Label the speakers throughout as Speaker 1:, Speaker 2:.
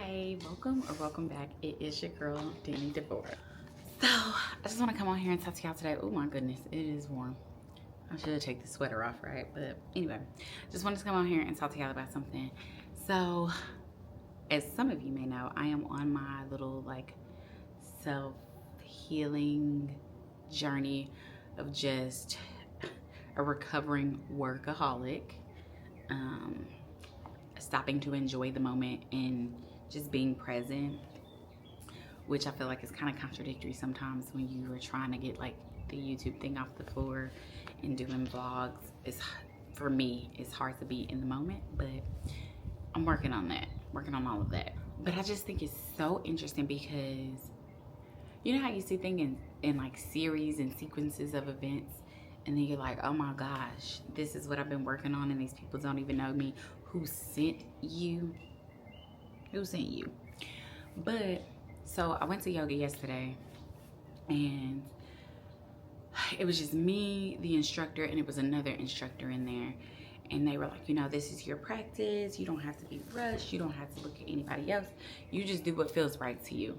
Speaker 1: Hey, welcome back. It is your girl, Danny DeVore. So, I just want to come on here and talk to y'all today. Oh my goodness, it is warm. I should take the sweater off, right? But anyway, just wanted to come on here and talk to y'all about something. So, as some of you may know, I am on my little self-healing journey of just a recovering workaholic. Stopping to enjoy the moment and just being present, which I feel like is kind of contradictory sometimes when you are trying to get like the YouTube thing off the floor and doing vlogs. For me, it's hard to be in the moment, but I'm working on that, working on all of that. But I just think it's so interesting because you know how you see things in like series and sequences of events, and then you're like, oh my gosh, this is what I've been working on and these people don't even know me. Who sent you? Who sent you? But so I went to yoga yesterday and it was just me, the instructor, and it was another instructor in there. And they were like, you know, this is your practice. You don't have to be rushed. You don't have to look at anybody else. You just do what feels right to you.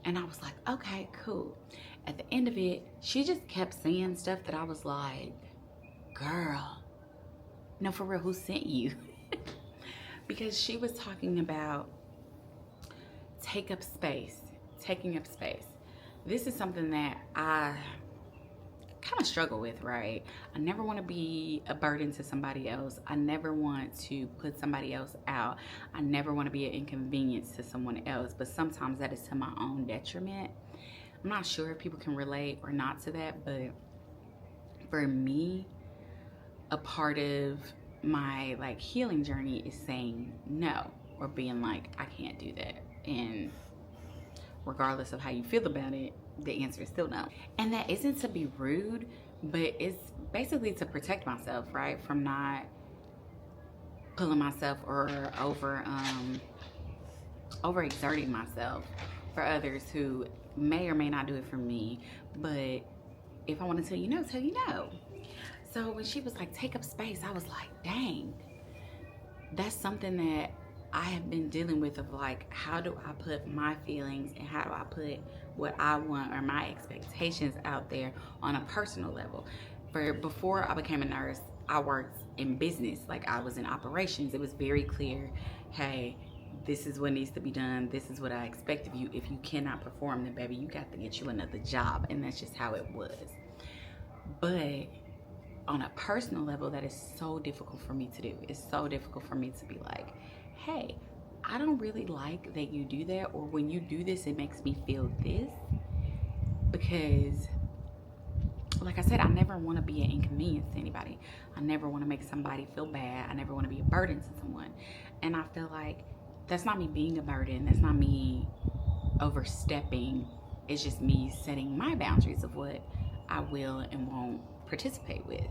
Speaker 1: And I was like, okay, cool. At the end of it, she just kept saying stuff that I was like, girl, no, for real, who sent you? Because she was talking about taking up space. This is something that I kind of struggle with, right? I never want to be a burden to somebody else. I never want to put somebody else out. I never want to be an inconvenience to someone else, but sometimes that is to my own detriment. I'm not sure if people can relate or not to that, but for me, a part of my like healing journey is saying no, or being like, I can't do that. And regardless of how you feel about it, the answer is still no. And that isn't to be rude, but it's basically to protect myself, right? From not pulling myself or overexerting myself for others who may or may not do it for me. But if I want to tell you no, tell you no. So when she was like, take up space, I was like, dang, that's something that I have been dealing with, of like, how do I put my feelings and how do I put what I want or my expectations out there on a personal level. Before I became a nurse, I worked in business. Like, I was in operations. It was very clear, hey, this is what needs to be done. This is what I expect of you. If you cannot perform, then baby, you got to get you another job. And that's just how it was. But on a personal level, that is so difficult for me to do. It's so difficult for me to be like, hey, I don't really like that you do that, or when you do this, it makes me feel this. Because, like I said, I never want to be an inconvenience to anybody. I never want to make somebody feel bad. I never want to be a burden to someone. And I feel like that's not me being a burden. That's not me overstepping. It's just me setting my boundaries of what I will and won't participate with,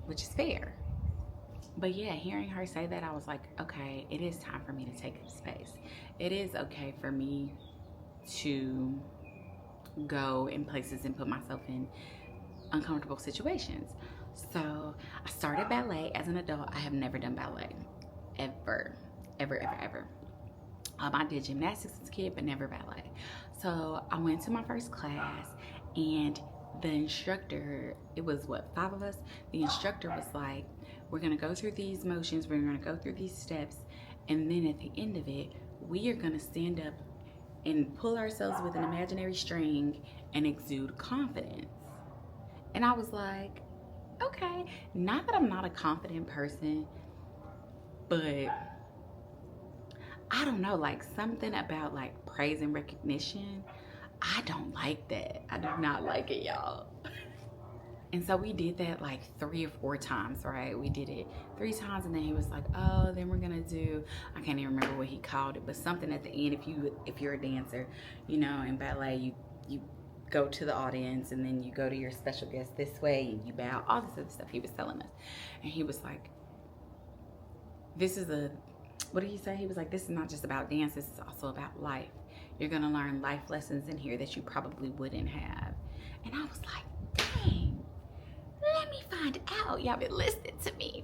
Speaker 1: which is fair. But yeah, hearing her say that, I was like, okay, it is time for me to take up space. It is okay for me to go in places and put myself in uncomfortable situations. So I started ballet as an adult. I have never done ballet, ever. I did gymnastics as a kid, but never ballet. So I went to my first class, and the instructor, it was what, 5 of us? The instructor was like, we're gonna go through these motions, we're gonna go through these steps, and then at the end of it, we are gonna stand up and pull ourselves with an imaginary string and exude confidence. And I was like, okay, not that I'm not a confident person, but I don't know, like something about like praise and recognition, I don't like that. I do not like it, y'all. And so we did that like 3 or 4 times, right? We did it 3 times, and then he was like, oh, then we're gonna do, I can't even remember what he called it, but something at the end. If you're a dancer, you know, in ballet, you go to the audience, and then you go to your special guest this way, and you bow, all this other stuff he was telling us. And he was like, what did he say? He was like, this is not just about dance, this is also about life. You're gonna learn life lessons in here that you probably wouldn't have. And I was like, dang, let me find out. Y'all been listening to me.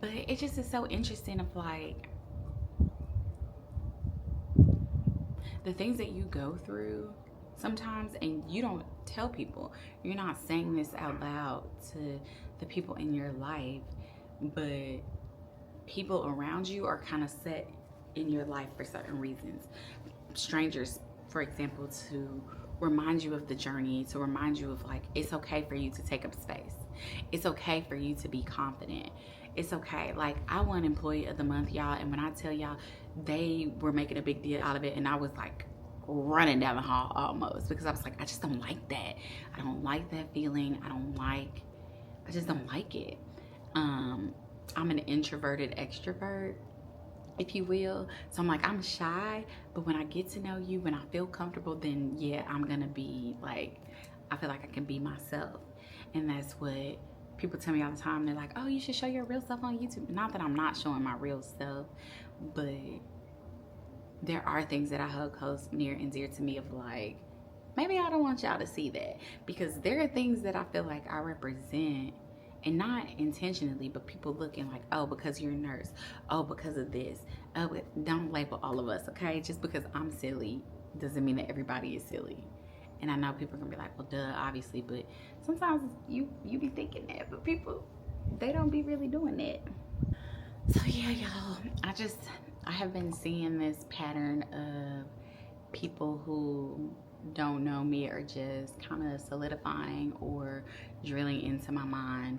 Speaker 1: But it just is so interesting of like, the things that you go through sometimes, and you don't tell people, you're not saying this out loud to the people in your life, but people around you are kind of set in your life for certain reasons. Strangers, for example, to remind you of the journey, to remind you of like, it's okay for you to take up space. It's okay for you to be confident. It's okay. Like, I won Employee of the Month, y'all, and when I tell y'all, they were making a big deal out of it, and I was like running down the hall almost, because I was like, I just don't like that. I don't like that feeling. I just don't like it. I'm an introverted extrovert, if you will. So I'm like, I'm shy, but when I get to know you, when I feel comfortable, then yeah, I'm gonna be like, I feel like I can be myself. And that's what people tell me all the time. They're like, oh, you should show your real self on YouTube. Not that I'm not showing my real self, but there are things that I hold close, near and dear to me, of like, maybe I don't want y'all to see that, because there are things that I feel like I represent, and not intentionally, but people looking like, oh, because you're a nurse, oh, because of this. Oh, but don't label all of us, okay? Just because I'm silly doesn't mean that everybody is silly. And I know people are gonna be like, well, duh, obviously, but sometimes you be thinking that, but people, they don't be really doing that. So yeah, y'all, I have been seeing this pattern of people who don't know me are just kind of solidifying or drilling into my mind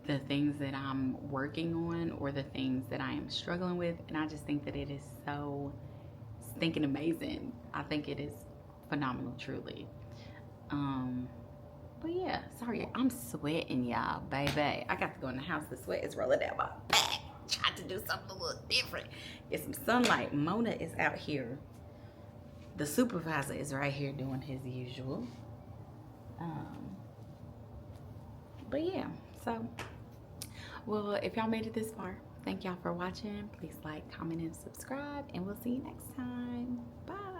Speaker 1: the things that I'm working on or the things that I am struggling with. And I just think that it is so stinking amazing. I think it is phenomenal, truly. But yeah, sorry, I'm sweating, y'all, baby. I got to go in the house. The sweat is rolling down my back. Tried to do something a little different. Get some sunlight. Mona is out here. The supervisor is right here doing his usual. But yeah, so, well, if y'all made it this far, thank y'all for watching. Please like, comment, and subscribe, and we'll see you next time. Bye.